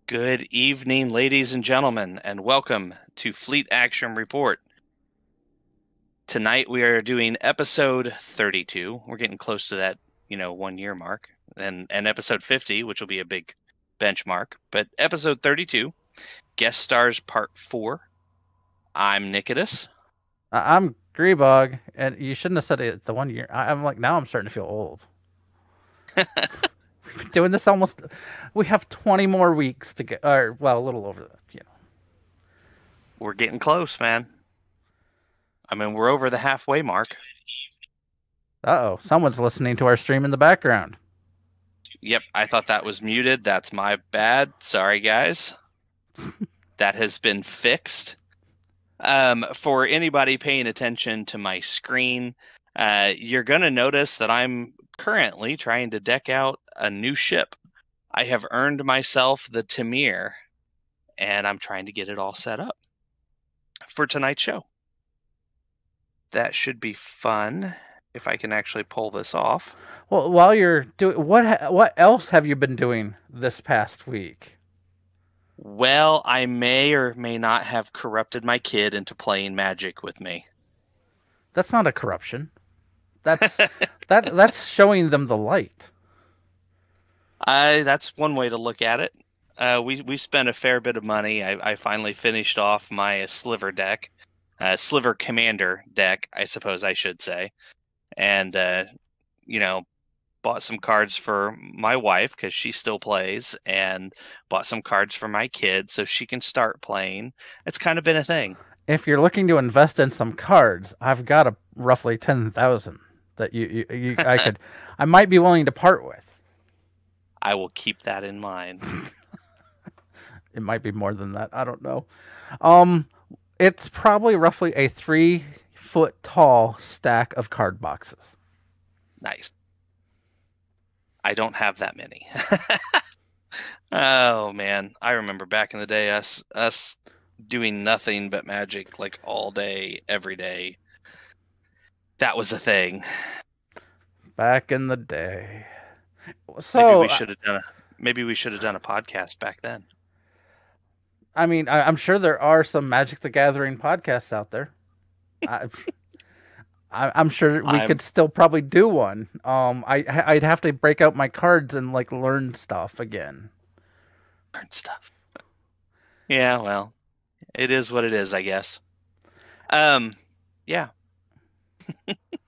Good evening, ladies and gentlemen, and welcome to Fleet Action Report. Tonight we are doing episode 32. We're getting close to that, 1 year mark. And episode 50, which will be a big benchmark. But episode 32, guest stars part 4. I'm Nikodas. I'm Grebog, and you shouldn't have said it the 1 year. I'm like, now I'm starting to feel old. We've been doing this almost. We have 20 more weeks to get, or well, a little over that. We're getting close, man. I mean, we're over the halfway mark. Uh-oh, someone's listening to our stream in the background. Yep, I thought that was muted. That's my bad. Sorry, guys. That has been fixed. For anybody paying attention to my screen, you're going to notice that I'm currently trying to deck out a new ship. I have earned myself the Tamir, and I'm trying to get it all set up for tonight's show. That should be fun if I can actually pull this off. Well, while you're doing what else have you been doing this past week? Well, I may or may not have corrupted my kid into playing Magic with me. That's not a corruption. That's showing them the light. That's one way to look at it. We spent a fair bit of money. I finally finished off my Sliver deck, Sliver Commander deck, I suppose I should say, and bought some cards for my wife because she still plays, and bought some cards for my kid so she can start playing. It's kind of been a thing. If you're looking to invest in some cards, I've got a roughly 10,000 that I might be willing to part with. I will keep that in mind. It might be more than that. I don't know. It's probably roughly a 3-foot tall stack of card boxes. Nice. I don't have that many. Oh man, I remember back in the day us doing nothing but Magic like all day, every day. That was a thing. Back in the day. So maybe we should have done a podcast back then. I mean, I'm sure there are some Magic the Gathering podcasts out there. I'm sure we could still probably do one. I'd have to break out my cards and like learn stuff again. Learn stuff. Yeah, well, it is what it is, I guess. Yeah.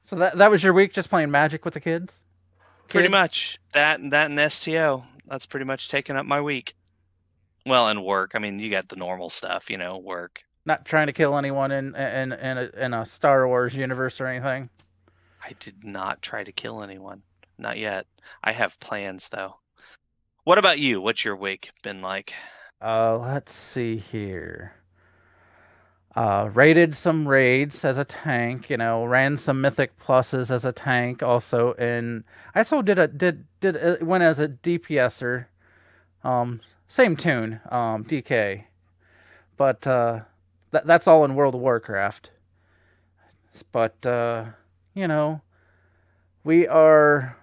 So that was your week, just playing Magic with the kids? Pretty much. That and STO. That's pretty much taken up my week. Well, and work. I mean, you got the normal stuff, work. Not trying to kill anyone in a Star Wars universe or anything? I did not try to kill anyone. Not yet. I have plans, though. What about you? What's your week been like? Let's see here. Raided some raids as a tank, ran some mythic pluses as a tank also, and I also went as a DPSer. Same tune, DK. But that's all in World of Warcraft. But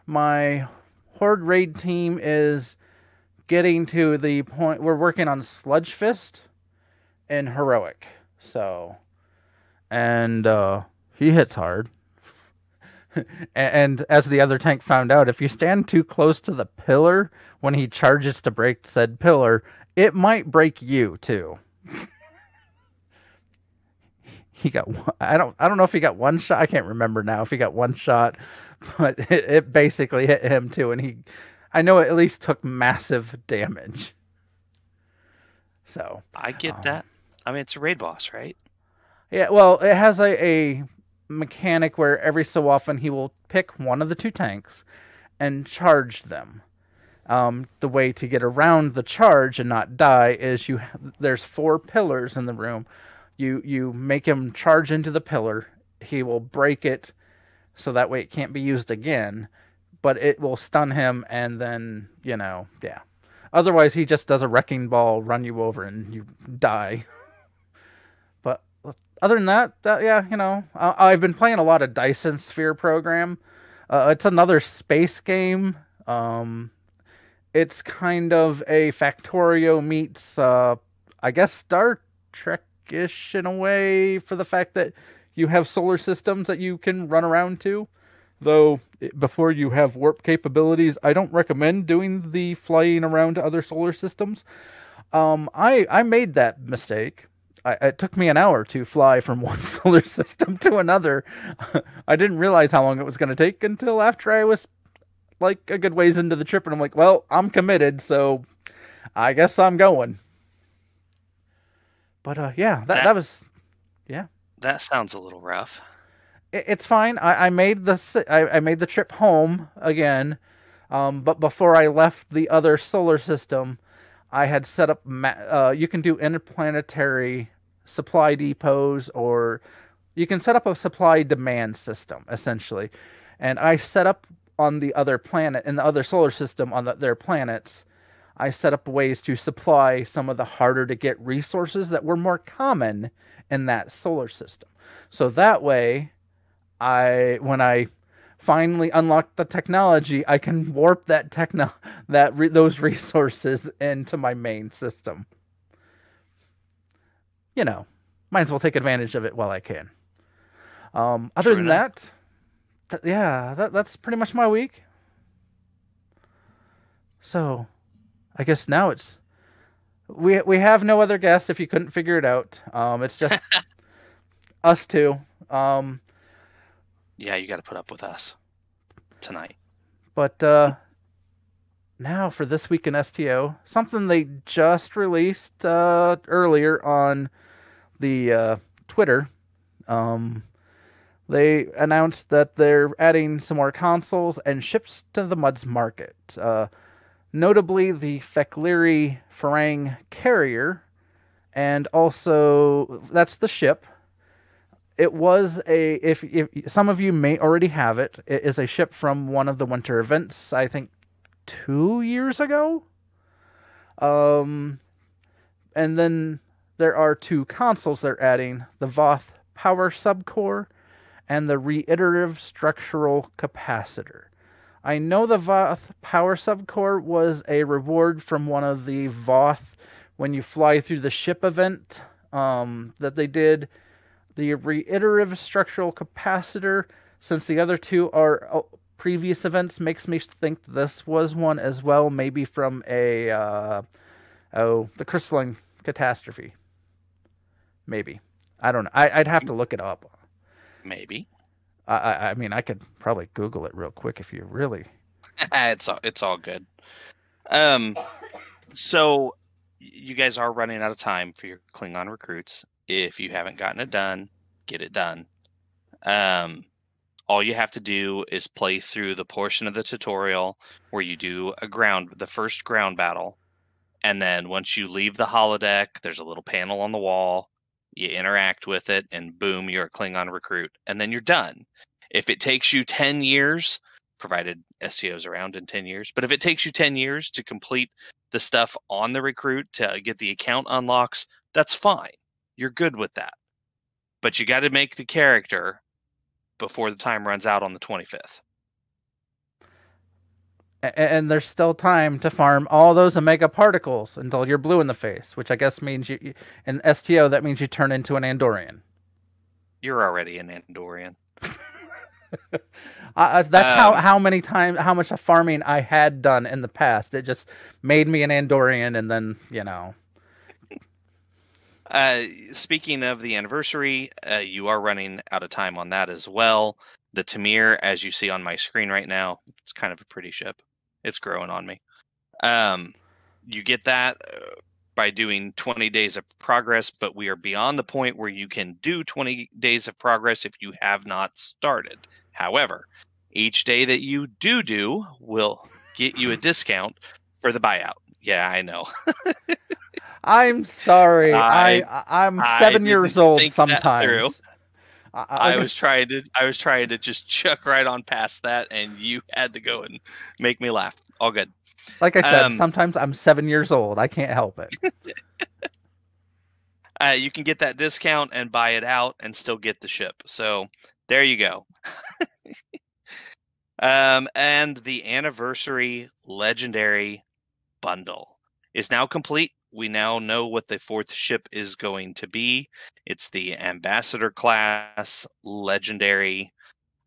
my Horde raid team is getting to the point we're working on Sludge Fist and Heroic. So, and he hits hard. And as the other tank found out, if you stand too close to the pillar when he charges to break said pillar, it might break you too. He got I don't know if he got one shot. I can't remember now if he got one shot, but it basically hit him too, and I know it at least took massive damage. So I get that. I mean, it's a raid boss, right? Yeah, well, it has a mechanic where every so often he will pick one of the two tanks and charge them. The way to get around the charge and not die is there's 4 pillars in the room. You make him charge into the pillar. He will break it so that way it can't be used again, but it will stun him, and then, yeah. Otherwise, he just does a wrecking ball, run you over, and you die. But other than that, I've been playing a lot of Dyson Sphere Program. It's another space game. It's kind of a Factorio meets, I guess, Star Trek-ish in a way, for the fact that you have solar systems that you can run around to. Though, before you have warp capabilities, I don't recommend doing the flying around to other solar systems. I made that mistake. It took me an hour to fly from one solar system to another. I didn't realize how long it was going to take until after I was like a good ways into the trip, and I'm like, well, I'm committed, so I guess I'm going. But yeah, that was, yeah. That sounds a little rough. It's fine. I made I made the trip home again, but before I left the other solar system, I had set up. You can do interplanetary supply depots, or you can set up a supply demand system essentially. And I set up on the other planet, in the other solar system, on their planets. I set up ways to supply some of the harder to get resources that were more common in that solar system. So that way, when I finally unlock the technology, I can warp those resources into my main system. You know, might as well take advantage of it while I can. Other than that, that's pretty much my week. So, I guess now it's we have no other guests. If you couldn't figure it out, it's just us two. Yeah, you got to put up with us tonight. But now for this week in STO, something they just released earlier on the Twitter. They announced that they're adding some more consoles and ships to the Muds market. Notably, the Fekleri Farang carrier, and also that's the ship. It was if some of you may already have it. It is a ship from one of the winter events, I think 2 years ago. And then there are 2 consoles they're adding: the Voth Power Subcore and the Reiterative Structural Capacitor. I know the Voth Power Subcore was a reward from one of the Voth when you fly through the ship event that they did. The Reiterative Structural Capacitor, since the other 2 are previous events, makes me think this was one as well, maybe from the Crystalline Catastrophe. Maybe. I don't know. I'd have to look it up. Maybe. I mean, I could probably Google it real quick if you really. It's all good. So you guys are running out of time for your Klingon recruits. If you haven't gotten it done, get it done. All you have to do is play through the portion of the tutorial where you do the first ground battle, and then once you leave the holodeck, there's a little panel on the wall. You interact with it, and boom, you're a Klingon recruit, and then you're done. If it takes you 10 years, provided STO's around in 10 years, but if it takes you 10 years to complete the stuff on the recruit to get the account unlocks, that's fine. You're good with that. But you got to make the character before the time runs out on the 25th. And there's still time to farm all those Omega particles until you're blue in the face, which I guess means in STO, that means you turn into an Andorian. You're already an Andorian. That's how much of farming I had done in the past. It just made me an Andorian, and then, Speaking of the anniversary, you are running out of time on that as well. The Tamir, as you see on my screen right now, it's kind of a pretty ship. It's growing on me. You get that by doing 20 days of progress, but we are beyond the point where you can do 20 days of progress if you have not started. However, each day that you do will get you a discount for the buyout. Yeah, I know. I'm sorry. I'm 7 years old sometimes. I was trying to just chuck right on past that, and you had to go and make me laugh. All good. Like I said, sometimes I'm 7 years old. I can't help it. You can get that discount and buy it out and still get the ship. So there you go. And the anniversary legendary bundle is now complete. We now know what the fourth ship is going to be. It's the Ambassador class, legendary.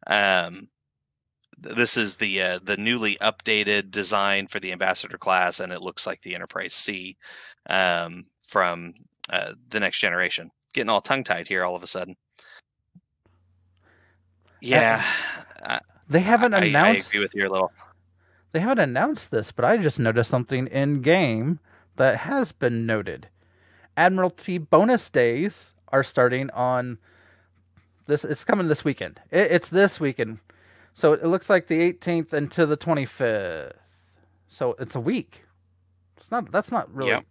This is the newly updated design for the Ambassador class, and it looks like the Enterprise C from the Next Generation. Getting all tongue-tied here all of a sudden. Yeah, they haven't announced. I agree with you a little. They haven't announced this, but I just noticed something in game that has been noted. Admiralty bonus days are starting on this. It's coming this weekend. It's this weekend, so it looks like the 18th into the 25th. So it's a week. That's not really. Yep.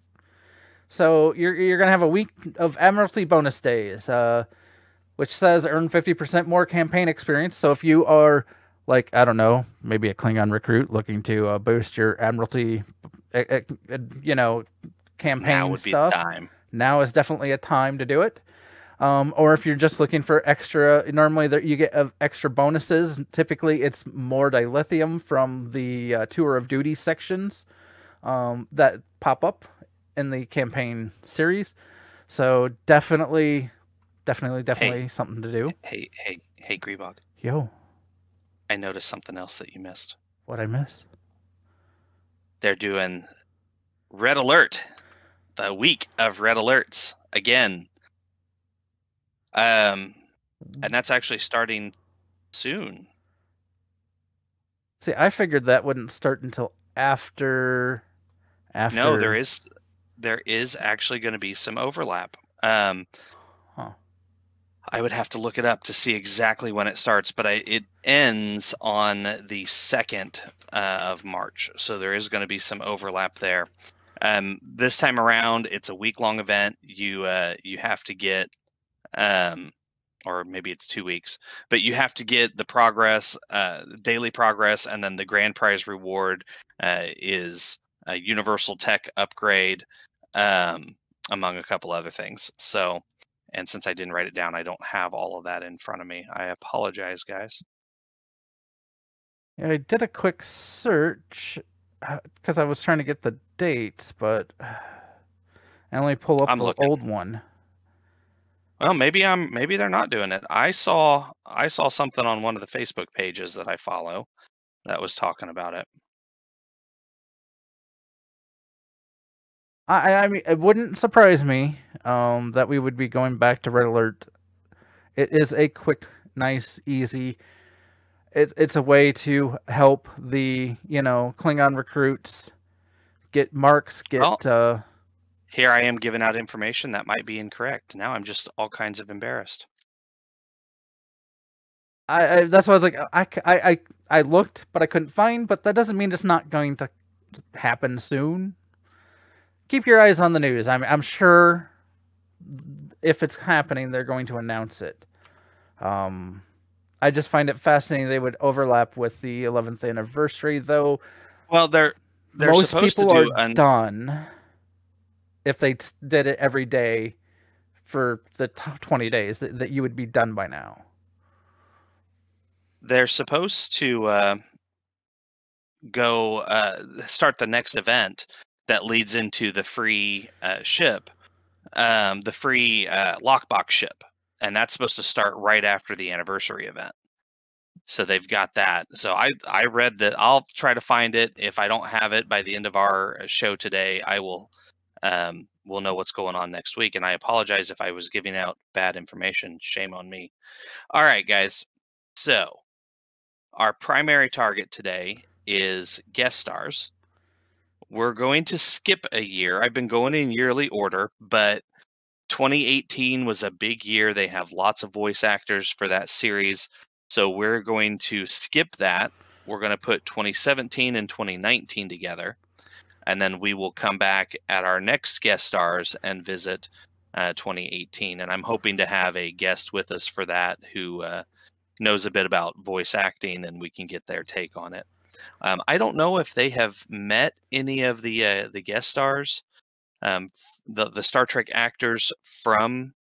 So you're gonna have a week of Admiralty bonus days, which says earn 50% more campaign experience. So if you are, like, I don't know, maybe a Klingon recruit looking to boost your Admiralty, campaign Now would be the stuff, time. now is definitely a time to do it. Or if you're just looking for extra, normally you get extra bonuses. Typically, it's more dilithium from the Tour of Duty sections that pop up in the campaign series. So definitely something to do. Hey, Grebog. Yo, I noticed something else that you missed. what I miss? They're doing Red Alert, the week of Red Alerts again. And that's actually starting soon. See, I figured that wouldn't start until after. No, there is actually going to be some overlap. I would have to look it up to see exactly when it starts, but it ends on the 2nd of March, so there is going to be some overlap there. This time around, it's a week-long event. You have to get, or maybe it's 2 weeks, but you have to get the progress, daily progress, and then the grand prize reward is a universal tech upgrade, among a couple other things. So. And since I didn't write it down, I don't have all of that in front of me. I apologize, guys. Yeah, I did a quick search because I was trying to get the dates, but I only pull up the old one. Well, maybe they're not doing it. I saw something on one of the Facebook pages that I follow that was talking about it. I mean, it wouldn't surprise me that we would be going back to Red Alert. It is a quick, nice, easy. It's a way to help the Klingon recruits get marks. Here I am giving out information that might be incorrect. Now I'm just all kinds of embarrassed. That's why I was like, I looked, but I couldn't find. But that doesn't mean it's not going to happen soon. Keep your eyes on the news. I'm sure if it's happening, they're going to announce it. I just find it fascinating they would overlap with the 11th anniversary, though. Well, they're most supposed people to do are done if they did it every day for the 20 days. That you would be done by now. They're supposed to go start the next event that leads into the free ship, the free lockbox ship. And that's supposed to start right after the anniversary event. So they've got that. So I read that. I'll try to find it. If I don't have it by the end of our show today, I will we'll know what's going on next week. And I apologize if I was giving out bad information. Shame on me. All right, guys. So our primary target today is guest stars. We're going to skip a year. I've been going in yearly order, but 2018 was a big year. They have lots of voice actors for that series. So we're going to skip that. We're going to put 2017 and 2019 together. And then we will come back at our next guest stars and visit 2018. And I'm hoping to have a guest with us for that who knows a bit about voice acting, and we can get their take on it. I don't know if they have met any of the guest stars, the Star Trek actors from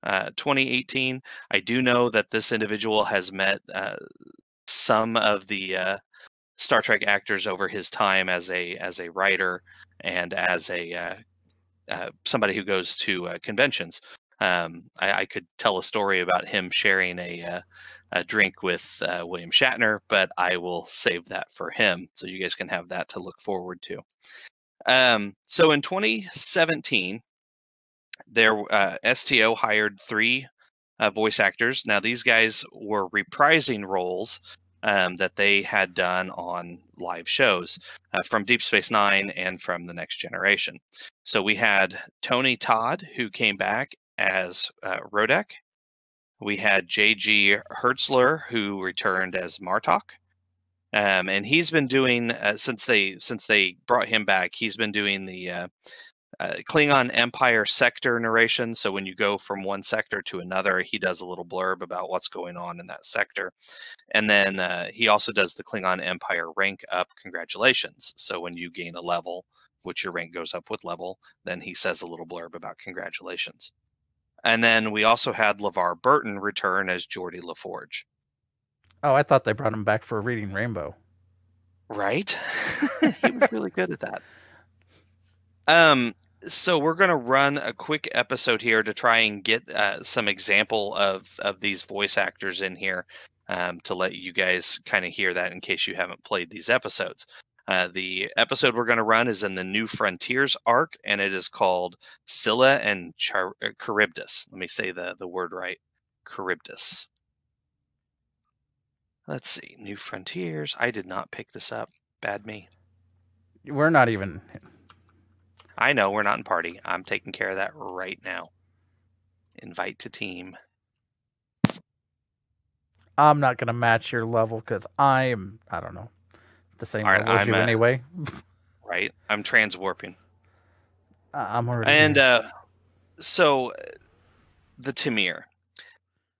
2018. I do know that this individual has met some of the Star Trek actors over his time as a writer and as a somebody who goes to conventions, I could tell a story about him sharing a drink with William Shatner, but I will save that for him, so you guys can have that to look forward to. So in 2017, STO hired 3 voice actors. Now these guys were reprising roles that they had done on live shows from Deep Space Nine and from The Next Generation. So we had Tony Todd, who came back as Rodek. We had J.G. Hertzler, who returned as Martok. And he's been doing since they brought him back. He's been doing the Klingon Empire sector narration. So when you go from one sector to another, he does a little blurb about what's going on in that sector. And then he also does the Klingon Empire rank up congratulations. So when you gain a level, which your rank goes up with level, then he says a little blurb about congratulations. And then we also had LeVar Burton return as Geordi LaForge. Oh, I thought they brought him back for Reading Rainbow. Right? He was really good at that. So we're going to run a quick episode here to try and get some example of these voice actors in here to let you guys kind of hear that in case you haven't played these episodes. The episode we're going to run is in the New Frontiers arc, and it is called Scylla and Charybdis. Let me say the word right. Charybdis. Let's see. New Frontiers. I did not pick this up. Bad me. We're not even... I know, we're not in party. I'm taking care of that right now. Invite to team. I'm not going to match your level because I don't know, the same level as you anyway. Right. I'm transwarping. I'm already And here. So the Tamir.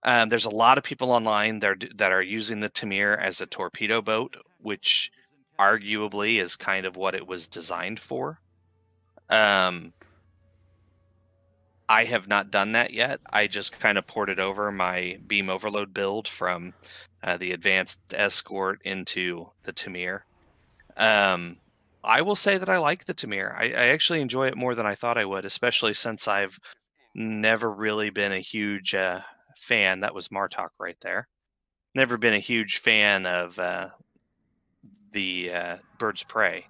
There's a lot of people online that are using the Tamir as a torpedo boat, which arguably is kind of what it was designed for. I have not done that yet. I just kind of ported over my beam overload build from the advanced escort into the Tamir. I will say that I like the Tamir. I actually enjoy it more than I thought I would, especially since I've never really been a huge fan. That was Martok right there. Never been a huge fan of the Birds of Prey.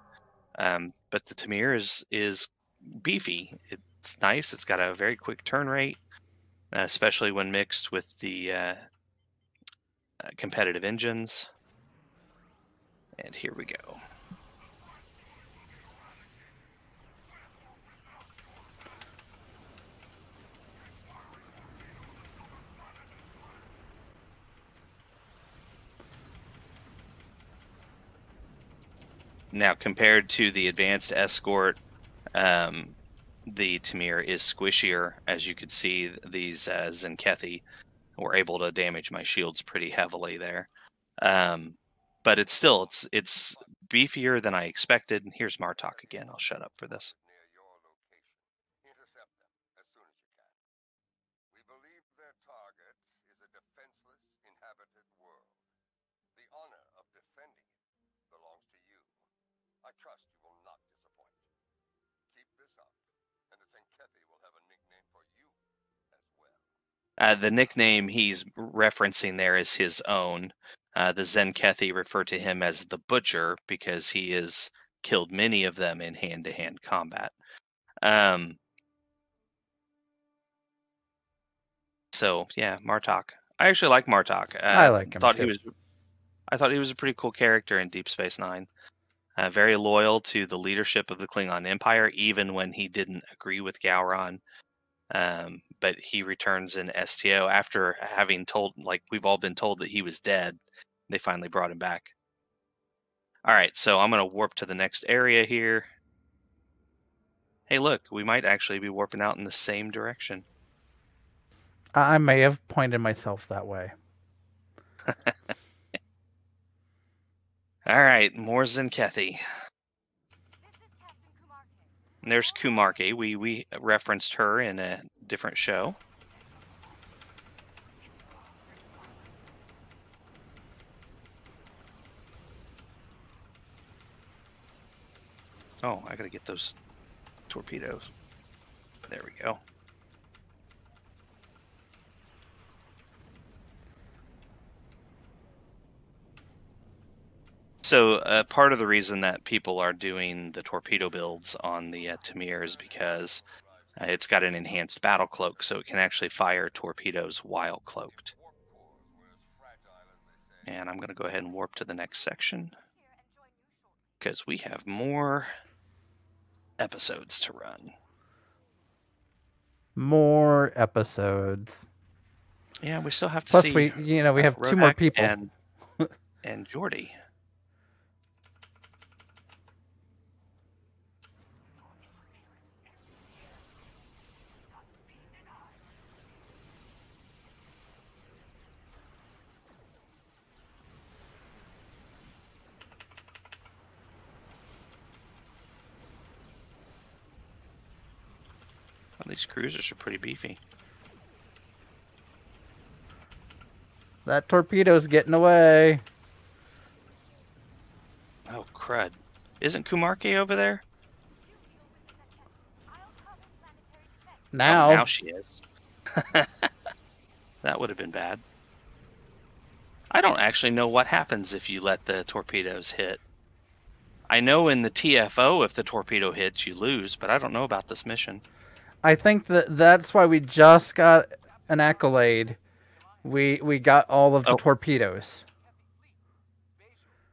But the Tamir is beefy. It's nice. It's got a very quick turn rate, especially when mixed with the competitive engines. And here we go. Now, compared to the advanced escort, the Tamir is squishier. As you could see, these Zenkethi were able to damage my shields pretty heavily there. But it's still, it's beefier than I expected. And here's Martok again. I'll shut up for this. The nickname he's referencing there is his own. The Zenkethi refer to him as the Butcher because he has killed many of them in hand-to-hand combat. So yeah, Martok. I actually like Martok. I like him too. I thought he was a pretty cool character in Deep Space Nine. Very loyal to the leadership of the Klingon Empire, even when he didn't agree with Gowron. But he returns in STO after having told, like we've all been told, that he was dead. They finally brought him back. All right, so I'm going to warp to the next area here. Hey, look, we might actually be warping out in the same direction. I may have pointed myself that way. All right, more Zenkethi. And there's Kumarke. We referenced her in a different show. Oh, gotta get those torpedoes. There we go. So part of the reason that people are doing the torpedo builds on the Tamir is because it's got an enhanced battle cloak, so it can actually fire torpedoes while cloaked. And I'm going to go ahead and warp to the next section because we have more episodes to run. More episodes. Yeah, we still have to Plus see. Plus, we have Rodek 2 more people. And Geordi. Well, these cruisers are pretty beefy. That torpedo's getting away. Oh, crud. Isn't Kumarke over there? Now. Oh, now she is. That would have been bad. I don't actually know what happens if you let the torpedoes hit. I know in the TFO if the torpedo hits, you lose, but I don't know about this mission. I think that's why we just got an accolade. We got all of the torpedoes.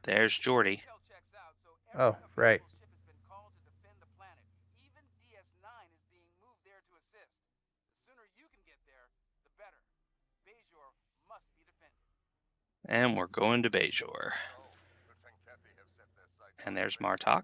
There's Geordi. Oh, right. And we're going to Bajor. And there's Martok.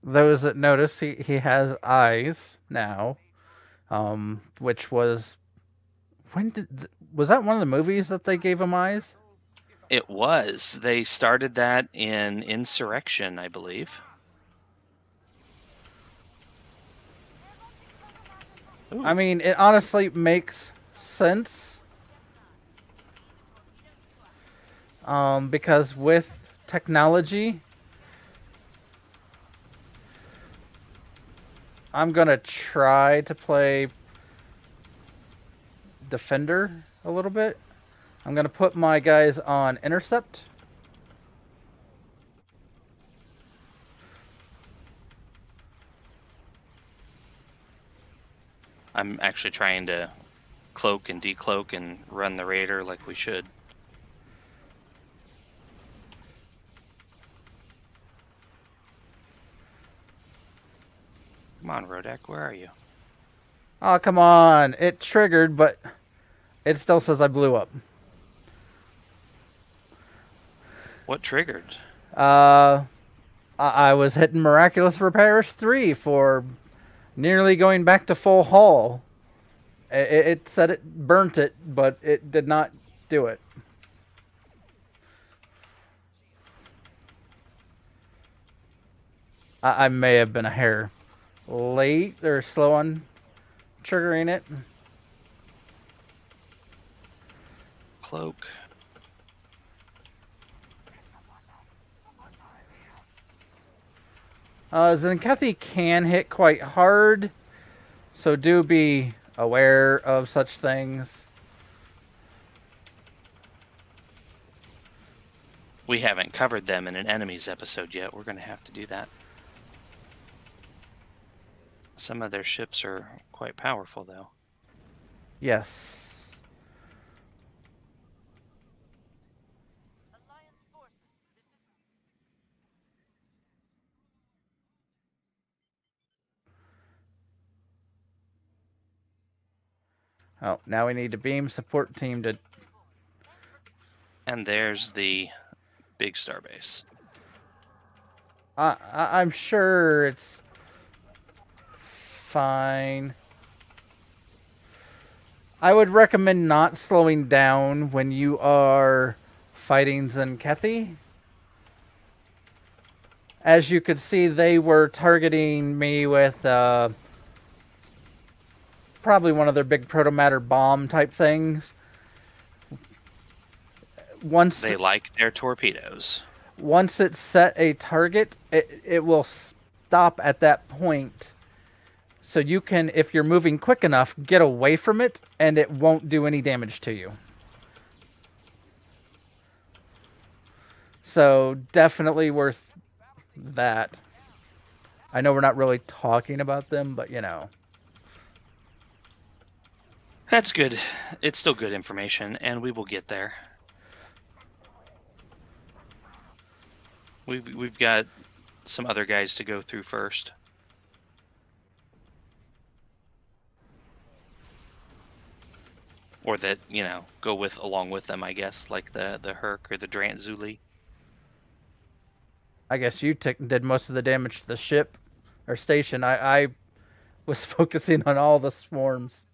Those that notice, he has eyes now, which was was that one of the movies that they gave him eyes? It was. They started that in Insurrection, I believe. Ooh. I mean, it honestly makes sense, because with technology, I'm going to try to play Defender a little bit. I'm going to put my guys on Intercept. I'm actually trying to cloak and decloak and run the Raider like we should. Come on, Rodek, where are you? Oh, come on. It triggered, but it still says I blew up. What triggered? I was hitting Miraculous Repairs 3 for nearly going back to full hull. It said it burnt it, but it did not do it. I may have been a hair late or slow on triggering it. Cloak. Zenkethi can hit quite hard, so do be aware of such things. We haven't covered them in an enemies episode yet. We're going to have to do that. Some of their ships are quite powerful, though. Yes. Oh, now we need to beam support team to... And there's the big starbase. I'm sure it's fine. I would recommend not slowing down when you are fighting Zenkethi. As you could see, they were targeting me with probably one of their big protomatter bomb type things. Once They like their torpedoes. Once it's set a target, it will stop at that point. So you can, if you're moving quick enough, get away from it, and it won't do any damage to you. So definitely worth that. I know we're not really talking about them, but you know. That's good. It's still good information, and we will get there. We've got some other guys to go through first. Or that, you know, go with along with them, I guess, like the Herc or the Drant Zuli. I guess you did most of the damage to the ship or station. I was focusing on all the swarms.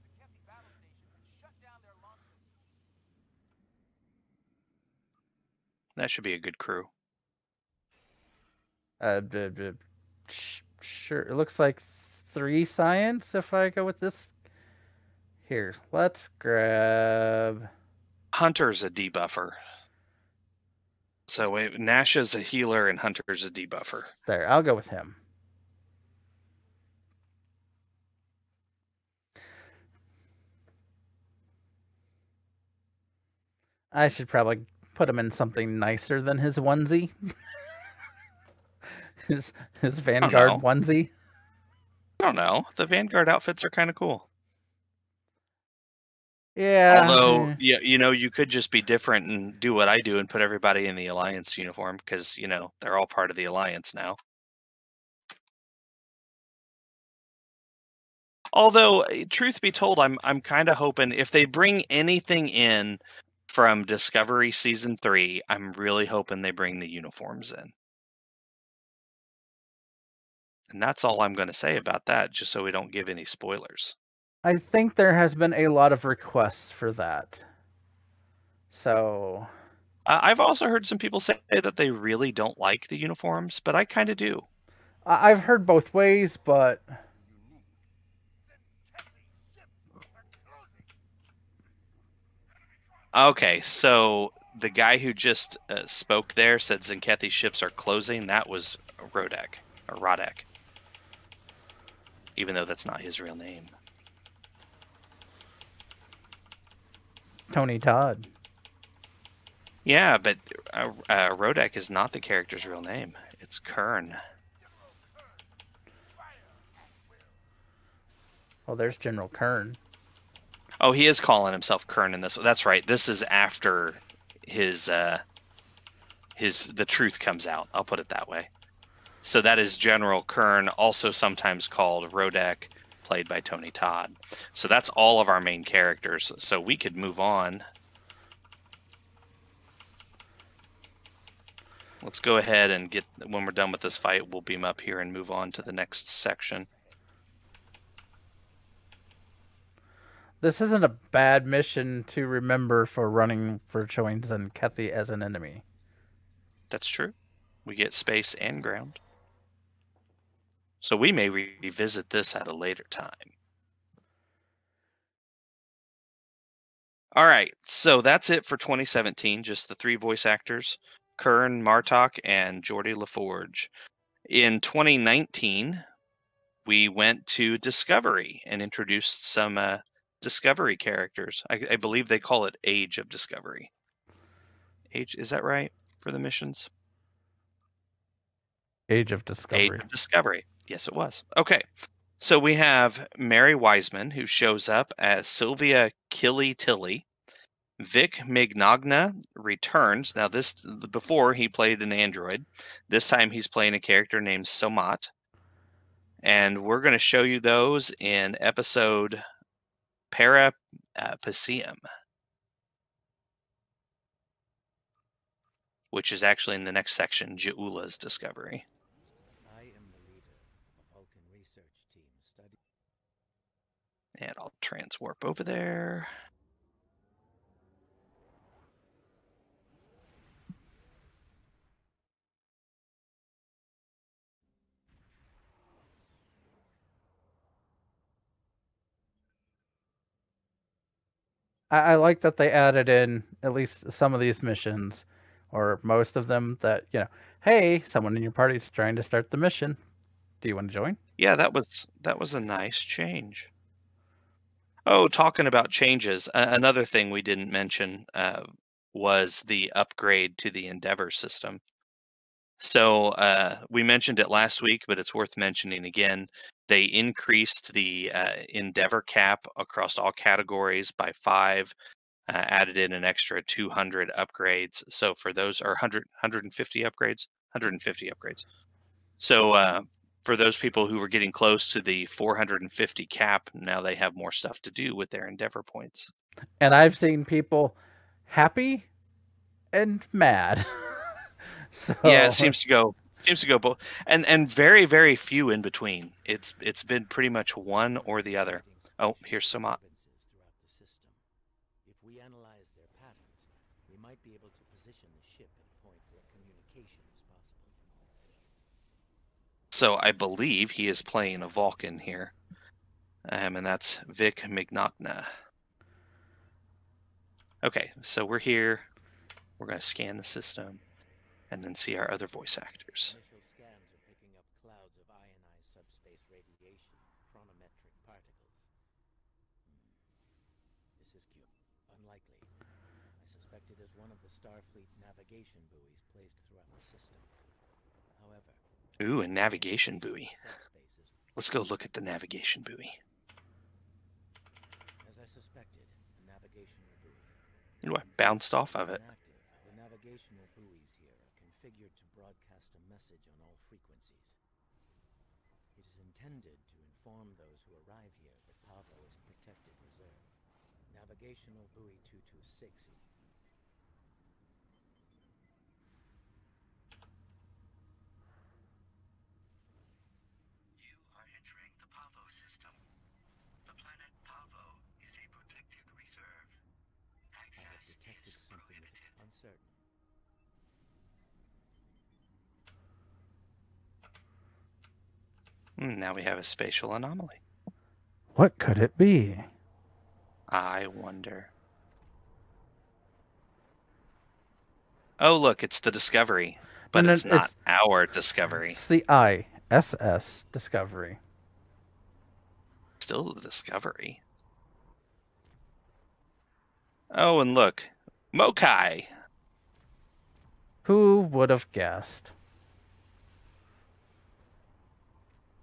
That should be a good crew. Sure. It looks like 3 science if I go with this. Here, let's grab... Hunter's a debuffer. So Nasha's a healer and Hunter's a debuffer. There, I'll go with him. I should probably put him in something nicer than his onesie. his Vanguard onesie. I don't know. The Vanguard outfits are kind of cool. Yeah. Although, you know, you could just be different and do what I do and put everybody in the Alliance uniform because, you know, they're all part of the Alliance now. Although, truth be told, I'm kind of hoping if they bring anything in from Discovery Season 3, I'm really hoping they bring the uniforms in. And that's all I'm going to say about that, just so we don't give any spoilers. I think there has been a lot of requests for that. So... I've also heard some people say that they really don't like the uniforms, but I kind of do. I've heard both ways, but... Okay, so the guy who just spoke there said Zenkethi's ships are closing. That was Rodek. Even though that's not his real name. Tony Todd. Yeah, but Rodek is not the character's real name. It's Kern. Well, there's General Kern. Oh, he is calling himself Kern in this. That's right. This is after the truth comes out. I'll put it that way. So that is General Kern, also sometimes called Rodek, played by Tony Todd. So that's all of our main characters. So we could move on. Let's go ahead and when we're done with this fight, we'll beam up here and move on to the next section. This isn't a bad mission to remember for showing Zenkethi as an enemy. That's true. We get space and ground. So we may revisit this at a later time. All right, so that's it for 2017. Just the 3 voice actors, Kern, Martok, and Geordi LaForge. In 2019, we went to Discovery and introduced some Discovery characters. I believe they call it Age of Discovery. Is that right for the missions? Age of Discovery. Age of Discovery. Yes, it was. Okay. So we have Mary Wiseman, who shows up as Sylvia Killy Tilly. Vic Mignogna returns. Now, before he played an android. This time he's playing a character named Somat. And we're going to show you those in episode Parapacium, which is actually in the next section, Jaula's Discovery. And I'll transwarp over there. I like that they added in at least some of these missions, or most of them, that, hey, someone in your party is trying to start the mission. Do you want to join? Yeah, that was a nice change. Oh, talking about changes, another thing we didn't mention was the upgrade to the Endeavor system. So we mentioned it last week, but it's worth mentioning again. They increased the Endeavor cap across all categories by 5, added in an extra 200 upgrades. So for those, or 150 upgrades, 150 upgrades. So for those people who were getting close to the 450 cap, now they have more stuff to do with their Endeavor points. And I've seen people happy and mad. So yeah, it seems to go both, and very, very few in between. It's been pretty much one or the other. Oh, here's Somat. If we analyze their patterns, we might be able to position the ship at a point where communication is possible. So I believe he is playing a Vulcan here, and that's Vic Mignogna. Okay, so we're here. We're going to scan the system and then see our other voice actors. Initial scans are picking up clouds of ionized subspace radiation, chronometric particles. This is cute. Unlikely. I suspect it is one of the Starfleet navigation buoys placed throughout the system. However, Ooh, a navigation buoy. Let's go look at the navigation buoy. as I suspected, a navigational buoy. Ooh, I bounced off of it. The navigational buoys here are configured to broadcast a message on all frequencies. It is intended to inform those who arrive here that Pavo is a protected reserve. Navigational buoy 226 is... You are entering the Pavo system. The planet Pavo is a protected reserve. I have detected something uncertain. Now we have a spatial anomaly. what could it be? I wonder. Oh, look, it's the Discovery. But No, it's not our Discovery. It's the ISS Discovery. Still the Discovery. Oh, and look. Mokai! Who would have guessed?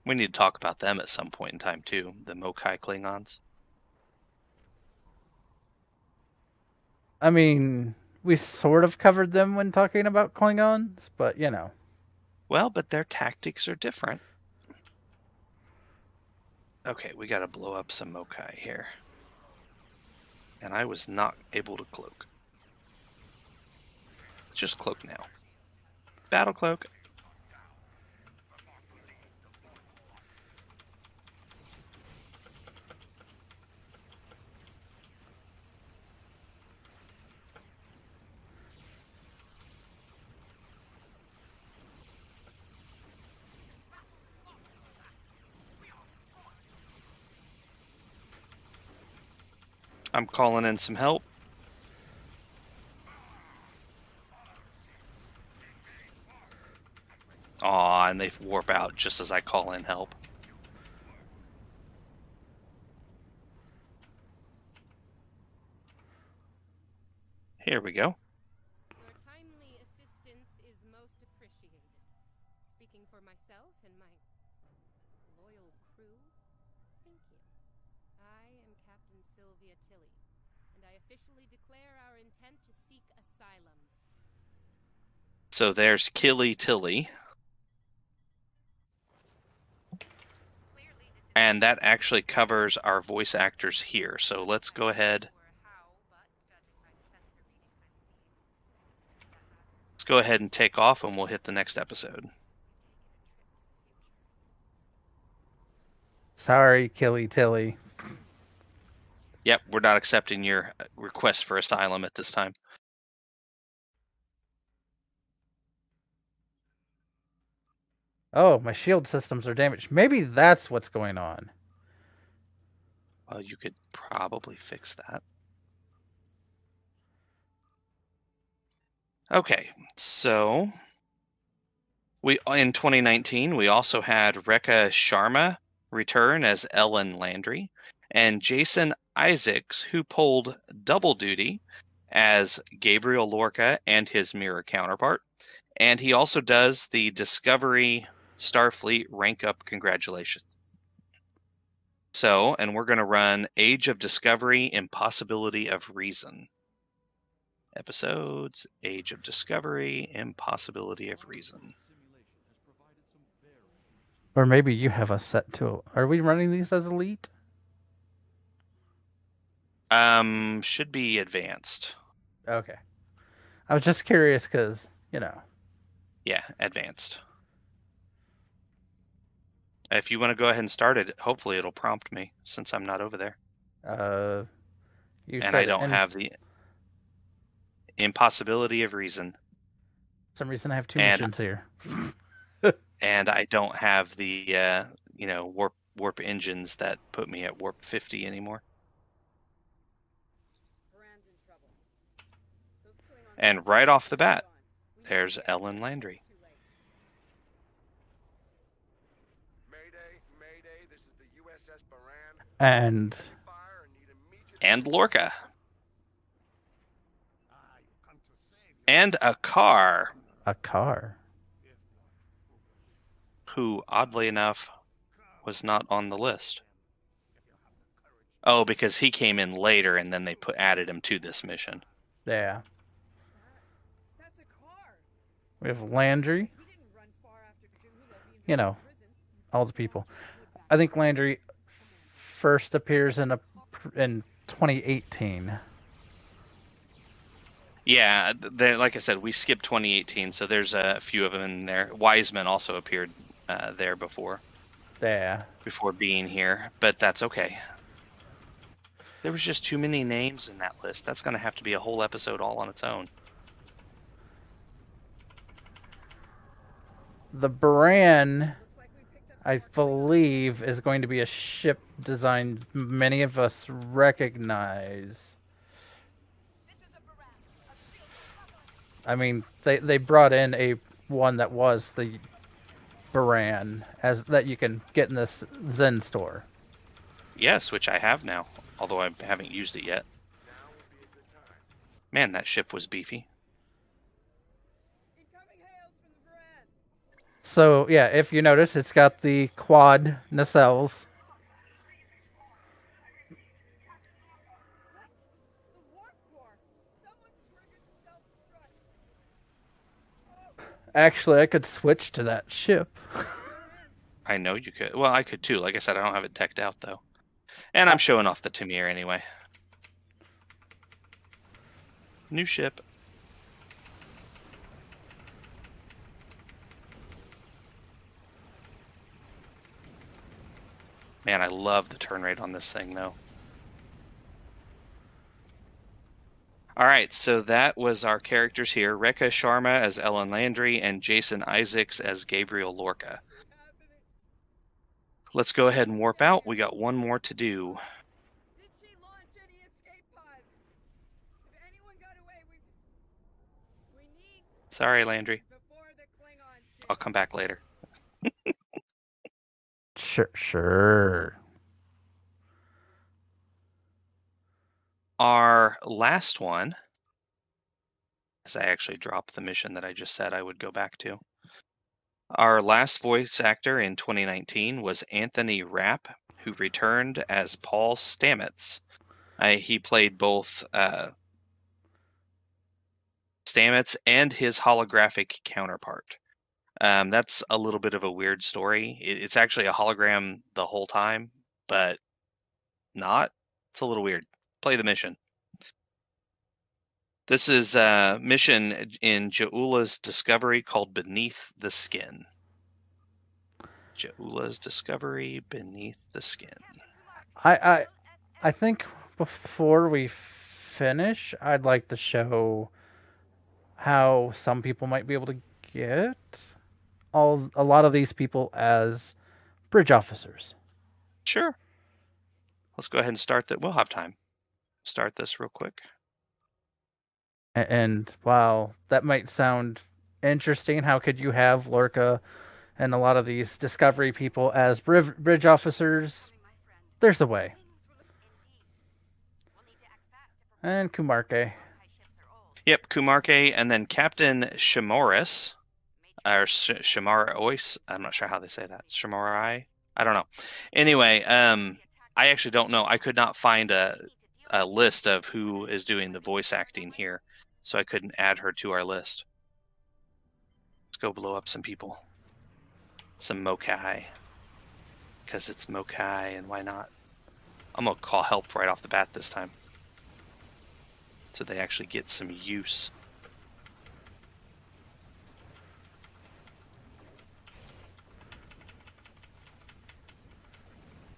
We need to talk about them at some point in time, too. The Mokai Klingons. I mean, we sort of covered them when talking about Klingons, but Well, but their tactics are different. Okay, we gotta blow up some Mokai here. And I was not able to cloak. Just cloak now. Battle cloak. I'm calling in some help. Aw, and they warp out just as I call in help. Here we go. Your timely assistance is most appreciated. Speaking for myself and my loyal crew, thank you. I am Captain Sylvia Tilly, and I officially declare our intent to seek asylum. So there's Killy Tilly. And that actually covers our voice actors here. So let's go ahead. Let's go ahead and take off and we'll hit the next episode. Sorry, Killy Tilly. Yep, we're not accepting your request for asylum at this time. Oh, my shield systems are damaged. Maybe that's what's going on. Well, you could probably fix that. Okay, so in 2019 we also had Rekha Sharma return as Ellen Landry, and Jason Isaacs, who pulled double duty as Gabriel Lorca and his mirror counterpart, and he also does the Discovery Starfleet rank up congratulations. So, and we're going to run Age of Discovery, Impossibility of Reason. Episodes, Age of Discovery, Impossibility of Reason. Or maybe you have us set to... Are we running these as elite? Should be advanced. Okay. I was just curious because, you know. Yeah, advanced. If you want to go ahead and start it, hopefully it'll prompt me since I'm not over there. And I don't have the Impossibility of Reason. For some reason I have two missions here. And I don't have the warp engines that put me at warp 50 anymore. And right off the bat, there's Ellen Landry. Mayday, this is the USS Baran. And Lorca. And a car. A car? Who, oddly enough, was not on the list. Oh, because he came in later and then they added him to this mission. Yeah. We have Landry. You know, all the people. I think Landry first appears in 2018. Yeah, like I said, we skipped 2018, so there's a few of them in there. Wiseman also appeared there before. Yeah. Before being here, but that's okay. There was just too many names in that list. That's going to have to be a whole episode all on its own. The Baran, I believe, is going to be a ship design many of us recognize. I mean, they brought in one that was the Baran as that you can get in this Zen store. Yes, which I have now, although I haven't used it yet. Man, that ship was beefy. So, yeah, if you notice, it's got the quad nacelles. Actually, I could switch to that ship. I know you could. Well, I could too. Like I said, I don't have it decked out, though. And I'm showing off the Tamir anyway. New ship. Man, I love the turn rate on this thing, though. All right, so that was our characters here. Rekha Sharma as Ellen Landry and Jason Isaacs as Gabriel Lorca. Let's go ahead and warp out. We got one more to do. Did she launch any escape pods? If anyone got away, we need... Sorry, Landry. Before the Klingons... I'll come back later. Sure. Our last one, as I actually dropped the mission that I just said I would go back to. Our last voice actor in 2019 was Anthony Rapp, who returned as Paul Stamets. He played both Stamets and his holographic counterpart. That's a little bit of a weird story. It's actually a hologram the whole time, but not. It's a little weird. Play the mission. This is a mission in Ja'ula's Discovery called Beneath the Skin. Ja'ula's Discovery, Beneath the Skin. I think before we finish, I'd like to show how some people might be able to get a lot of these people as bridge officers. Sure. Let's go ahead and start that. We'll have time. Start this real quick. And while that might sound interesting, how could you have Lorca and a lot of these Discovery people as bridge officers? There's a way. And Kumarke. Yep, Kumarke, and then Captain Shamoris, or Shamarois. I'm not sure how they say that. Shamarai? I don't know. Anyway, I actually don't know. I could not find a list of who is doing the voice acting here, so I couldn't add her to our list. Let's go blow up some people. Some Mokai. Because it's Mokai, and why not? I'm going to call help right off the bat this time, so they actually get some use.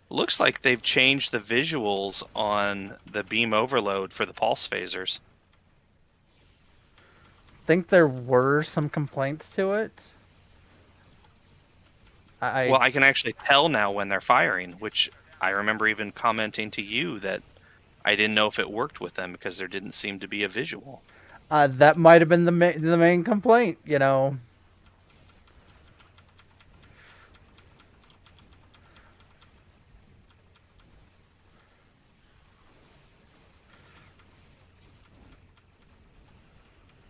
Looks like they've changed the visuals on the beam overload for the pulse phasers. Think there were some complaints to it. Well, I can actually tell now when they're firing, which I remember even commenting to you that I didn't know if it worked with them because there didn't seem to be a visual. That might have been the main complaint, you know.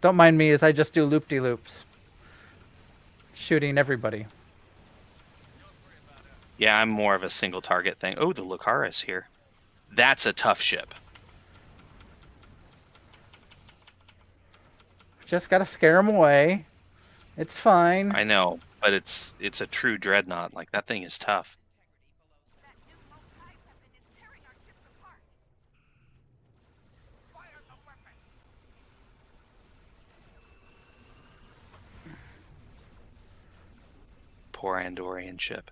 Don't mind me as I just do loop-de-loops. Shooting everybody. Yeah, I'm more of a single target thing. Oh, the Lucaris here. That's a tough ship. Just gotta scare them away. It's fine. I know, but it's a true dreadnought. Like, that thing is tough. Poor Andorian ship.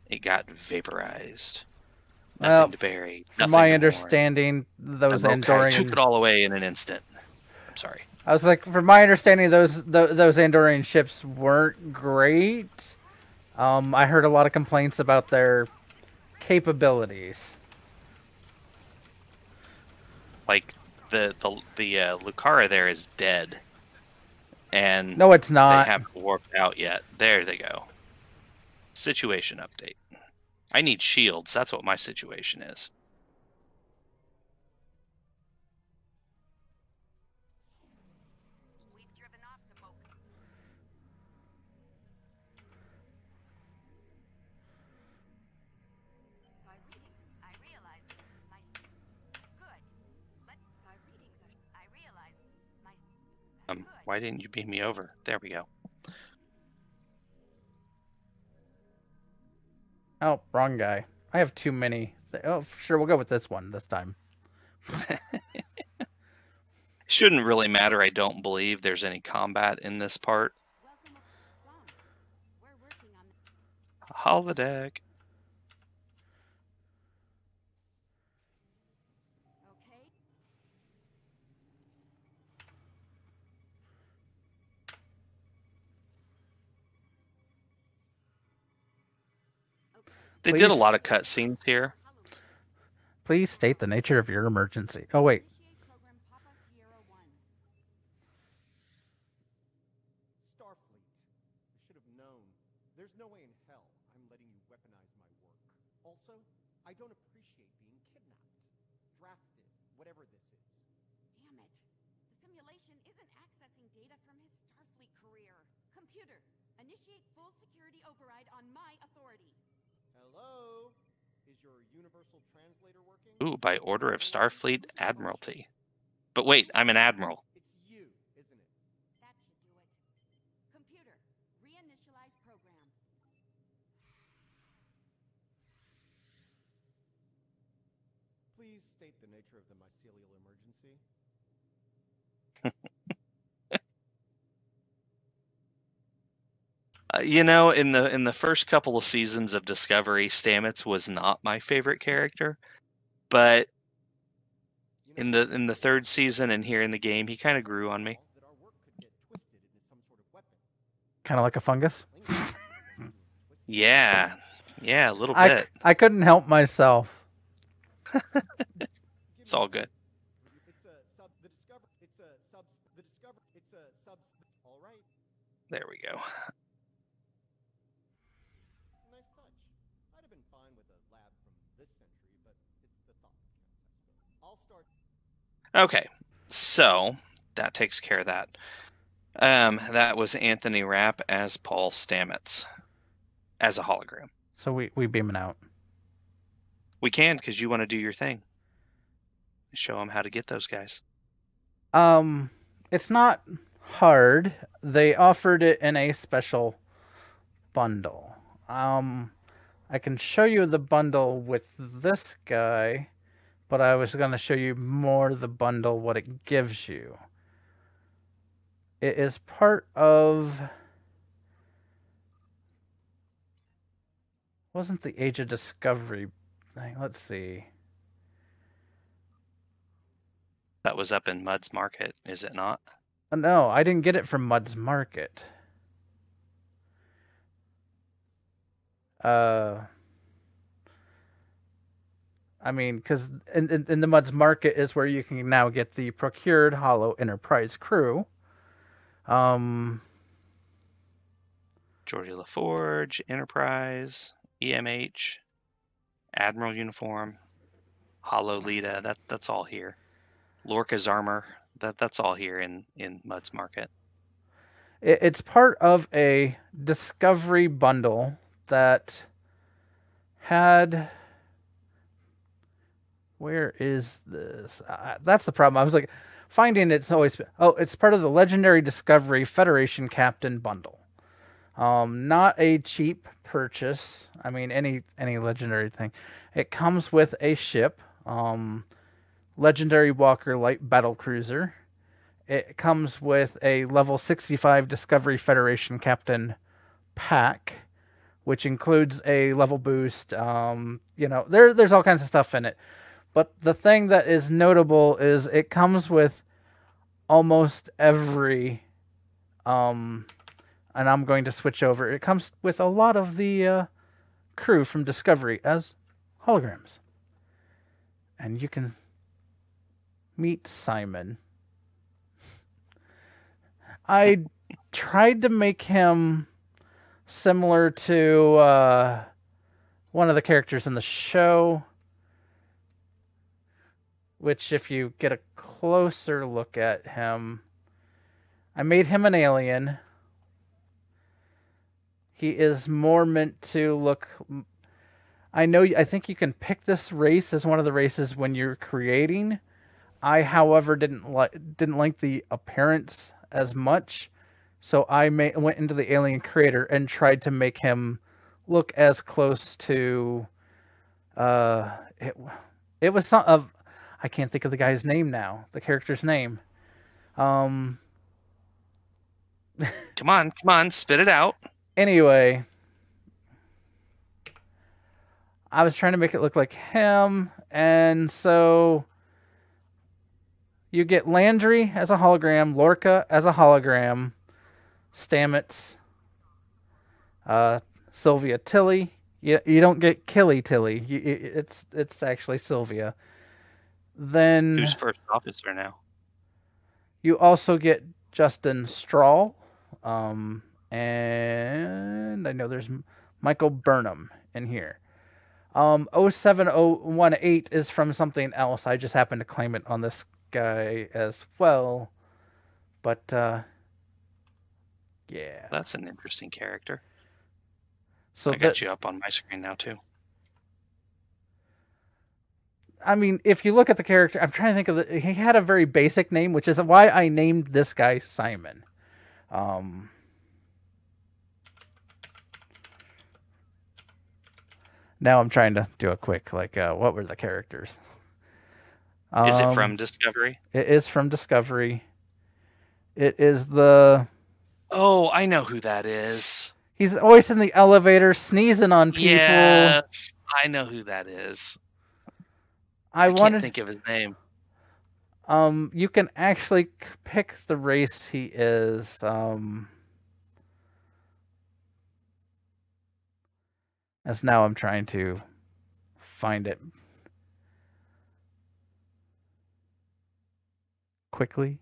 It got vaporized. Nothing to bury. From my understanding, those Andorian took it all away in an instant. I'm sorry. I was like, from my understanding, those Andorian ships weren't great. I heard a lot of complaints about their capabilities. Like the Lucara there is dead. And no, it's not. They haven't warped out yet. There they go. Situation update. I need shields. That's what my situation is. We've driven off the boat. My readings, I realize my good. My readings are. I realize my. Why didn't you beam me over? There we go. Oh, wrong guy. I have too many. Oh, sure, we'll go with this one this time. Shouldn't really matter. I don't believe there's any combat in this part. Holodeck. They did a lot of cutscenes here. Please state the nature of your emergency. Oh, wait. Starfleet. I should have known. There's no way in hell I'm letting you weaponize my work. Also, I don't appreciate being kidnapped, drafted, whatever this is. Damn it. The simulation isn't accessing data from his Starfleet career. Computer, initiate full security override on my authority. Hello? Is your universal translator working? Ooh, by order of Starfleet Admiralty. But wait, I'm an admiral. It's you, isn't it? That should do it. Computer, reinitialize program. Please state the nature of the mycelial emergency. You know, in the first couple of seasons of Discovery, Stamets was not my favorite character. But in the third season and here in the game, he kind of grew on me. That our work could get twisted into some sort of weapon. Kind of like a fungus. Yeah, a little bit. I couldn't help myself. It's all good. It's a sub. The discover. It's a sub. The discover. It's a sub. All right. There we go. Nice touch. I'd have been fine with a lab from this century, but it's the thought that counts, I suppose. I'll start. Okay, so that takes care of that. That was Anthony Rapp as Paul Stamets as a hologram. So we beam it out. We can, because you want to do your thing. Show them how to get those guys. It's not hard. They offered it in a special bundle. I can show you the bundle with this guy, but I was going to show you more the bundle, what it gives you. It is part of... Wasn't the Age of Discovery thing? Let's see. That was up in Mud's Market, is it not? No, I didn't get it from Mud's Market. I mean, because in the Mud's Market is where you can now get the procured Holo Enterprise crew. Geordi LaForge, Enterprise, EMH, Admiral Uniform, Holo Lita. That's all here. Lorca's armor. That's all here in Mud's Market. It's part of a Discovery bundle that had... Where is this? That's the problem. I was like, finding it's always... Oh, it's part of the Legendary Discovery Federation Captain bundle. Not a cheap purchase. I mean, any legendary thing. It comes with a ship. Legendary Walker Light Battle Cruiser. It comes with a level 65 Discovery Federation Captain pack, which includes a level boost. There's all kinds of stuff in it. But the thing that is notable is it comes with almost every, and I'm going to switch over. It comes with a lot of the crew from Discovery as holograms. And you can meet Simon. I tried to make him similar to one of the characters in the show, which if you get a closer look at him, I made him an alien. He is more meant to look... I think you can pick this race as one of the races when you're creating. I, however, didn't like the appearance as much, so I went into the alien creator and tried to make him look as close to... It was some of... I can't think of the guy's name now. The character's name. Come on, spit it out. Anyway, I was trying to make it look like him, and so you get Landry as a hologram, Lorca as a hologram, Stamets, Sylvia Tilly. You don't get Killy Tilly. It's actually Sylvia. Then Who's first officer now? You also get Justin Strahl, and I know there's Michael Burnham in here. 07018 is from something else. I just happened to claim it on this guy as well. But, yeah. That's an interesting character. So I got you up on my screen now, too. I mean, if you look at the character, I'm trying to think of he had a very basic name, which is why I named this guy Simon. Now I'm trying to do a quick, what were the characters? Is it from Discovery? It is from Discovery. It is the... Oh, I know who that is. He's always in the elevator sneezing on people. Yes, I know who that is. I can't think of his name. You can actually pick the race he is. As now I'm trying to find it quickly.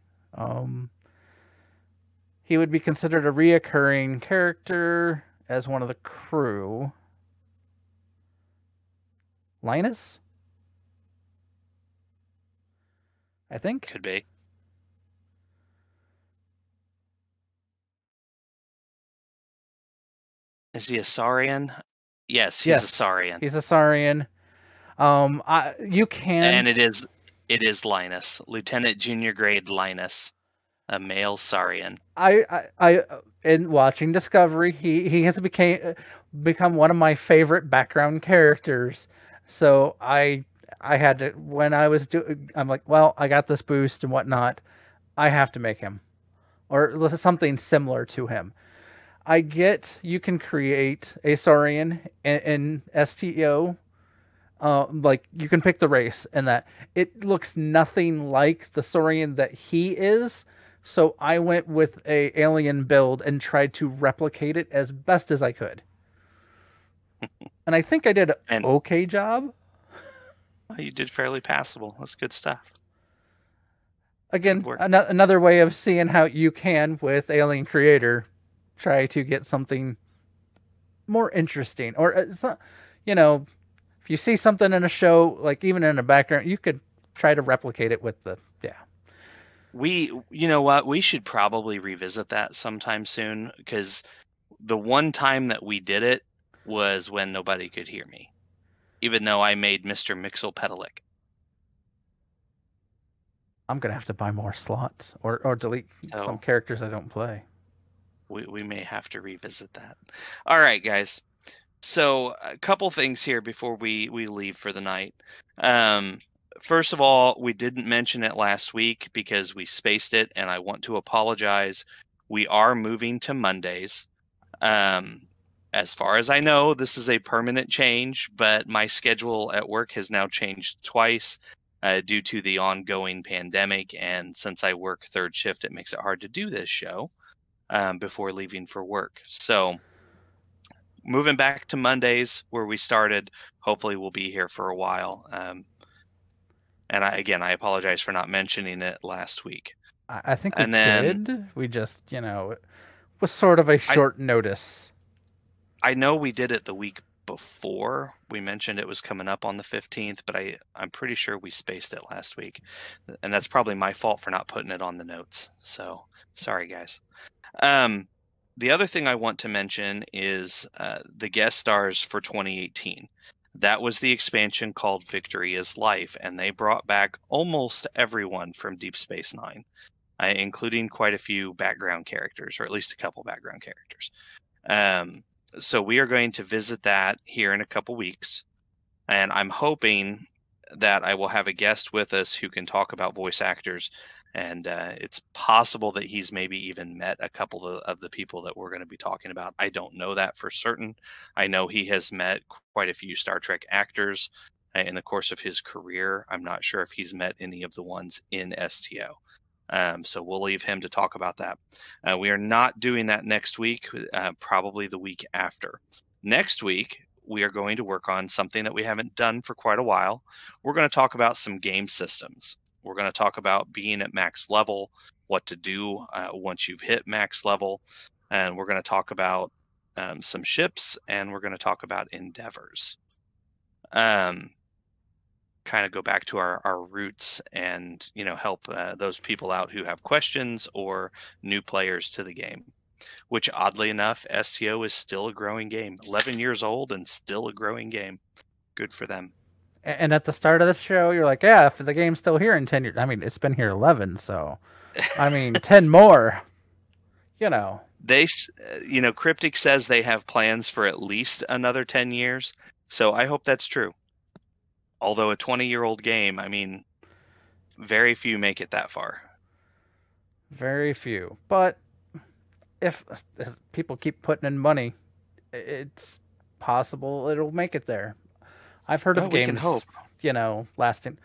He would be considered a reoccurring character as one of the crew. Linus? I think. Could be. Is he a Saurian? Yes, he's a Saurian. He's a Saurian. You can, and it is Linus, Lieutenant Junior Grade Linus, a male Saurian. I in watching Discovery, he has become one of my favorite background characters. So I had to, when I was I'm like, well, I got this boost and whatnot, I have to make him, or something similar to him. I get you can create a Saurian in STO. Like you can pick the race and that it looks nothing like the Saurian that he is. So I went with a alien build and tried to replicate it as best as I could. And I think I did an okay job. You did fairly passable. That's good stuff. Again, another way of seeing how you can, with Alien Creator, try to get something more interesting. Or, if you see something in a show, like even in a background, you could try to replicate it with the, you know what? We should probably revisit that sometime soon, because the one time that we did it was when nobody could hear me, even though I made Mr. Mixel-Pedalic. I'm going to have to buy more slots or delete some characters I don't play. We may have to revisit that. All right, guys. So a couple things here before we leave for the night. First of all, we didn't mention it last week because we spaced it, and I want to apologize. We are moving to Mondays. As far as I know, this is a permanent change, but my schedule at work has now changed twice due to the ongoing pandemic, and since I work third shift, it makes it hard to do this show before leaving for work. So moving back to Mondays where we started, hopefully we'll be here for a while. And I apologize for not mentioning it last week. I think we did. We just, it was sort of a short notice. I know we did it the week before. We mentioned it was coming up on the 15th, but I'm pretty sure we spaced it last week. And that's probably my fault for not putting it on the notes. So sorry, guys. The other thing I want to mention is the guest stars for 2018. That was the expansion called Victory is Life, and they brought back almost everyone from Deep Space Nine, including quite a few background characters, or at least a couple background characters. So we are going to visit that here in a couple weeks, and I'm hoping that I will have a guest with us who can talk about voice actors, and it's possible that he's maybe even met a couple of the people that we're going to be talking about. I don't know that for certain. I know he has met quite a few Star Trek actors in the course of his career. I'm not sure if he's met any of the ones in STO. So we'll leave him to talk about that. We are not doing that next week, probably the week after. Next week, we are going to work on something that we haven't done for quite a while. We're going to talk about some game systems. We're going to talk about being at max level, what to do once you've hit max level, and we're going to talk about some ships, and we're going to talk about endeavors. Kind of go back to our roots and help those people out who have questions or new players to the game, which oddly enough, STO is still a growing game. 11 years old and still a growing game. Good for them. And at the start of the show, you're like, yeah, if the game's still here in 10 years. I mean, it's been here 11, so 10 more. They, Cryptic says they have plans for at least another 10 years. So I hope that's true. Although a 20-year-old game, very few make it that far. Very few. But if people keep putting in money, it's possible it'll make it there. I've heard of games. We can hope. lasting.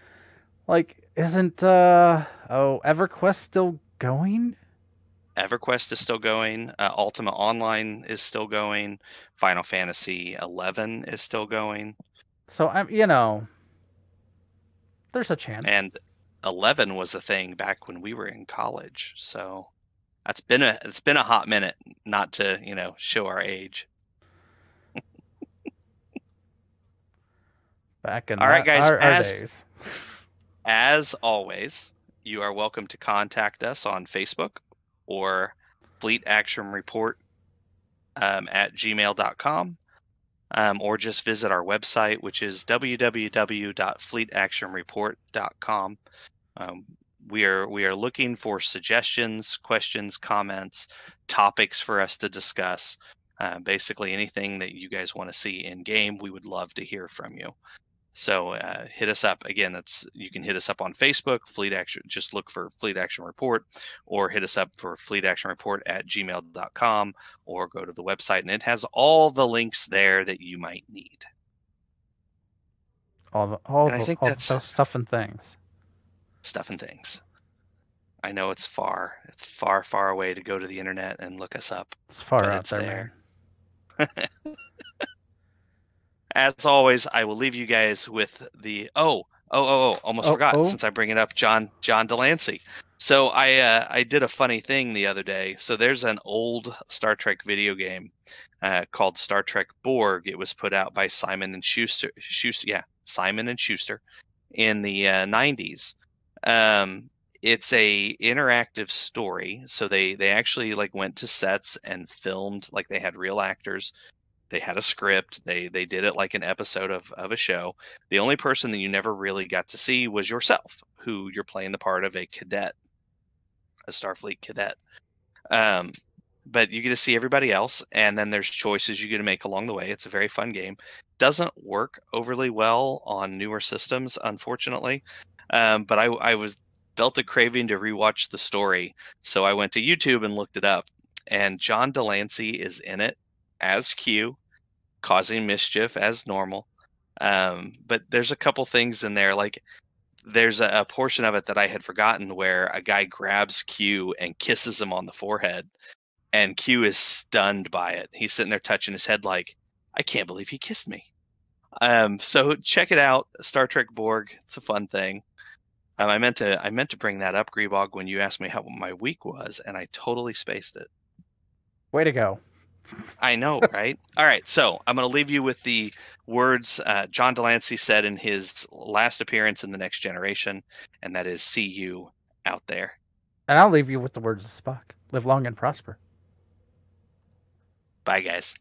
Like, isn't EverQuest still going? EverQuest is still going. Ultima Online is still going. Final Fantasy 11 is still going. So there's a chance. And 11 was a thing back when we were in college. So it's been a hot minute, not to, show our age. Back in All right, guys, our days. As always, you are welcome to contact us on Facebook or Fleet Action Report at gmail.com, or just visit our website, which is www.fleetactionreport.com. We are looking for suggestions, questions, comments, topics for us to discuss. Basically anything that you guys want to see in game, we would love to hear from you. So hit us up. Again, you can hit us up on Facebook, Fleet Action. Just look for Fleet Action Report, or hit us up for Fleet Action Report at gmail.com, or go to the website, and it has all the links there that you might need. All the stuff and things. Stuff and things. I know it's far. It's far, far away to go to the internet and look us up. It's far out there, man. As always, I will leave you guys with the almost forgot since I bring it up, John Delancey. So I did a funny thing the other day. So there's an old Star Trek video game called Star Trek Borg. It was put out by Simon and Schuster in the 90s. It's a interactive story. So they actually went to sets and filmed, they had real actors. They had a script. They did it like an episode of a show. The only person that you never really got to see was yourself, who you're playing the part of a cadet, a Starfleet cadet. But you get to see everybody else, and then there's choices you get to make along the way. It's a very fun game. Doesn't work overly well on newer systems, unfortunately. But I felt a craving to rewatch the story, so I went to YouTube and looked it up. And John Delancey is in it as Q, causing mischief as normal. But there's a couple things in there, there's a portion of it that I had forgotten where a guy grabs Q and kisses him on the forehead, and Q is stunned by it. He's sitting there touching his head like, I can't believe he kissed me. So check it out, Star Trek Borg. It's a fun thing. I meant to bring that up, Grebog, when you asked me how my week was, and I totally spaced it. Way to go. I know, right? All right, so I'm going to leave you with the words John Delancey said in his last appearance in The Next Generation, and that is, see you out there. And I'll leave you with the words of Spock. Live long and prosper. Bye, guys.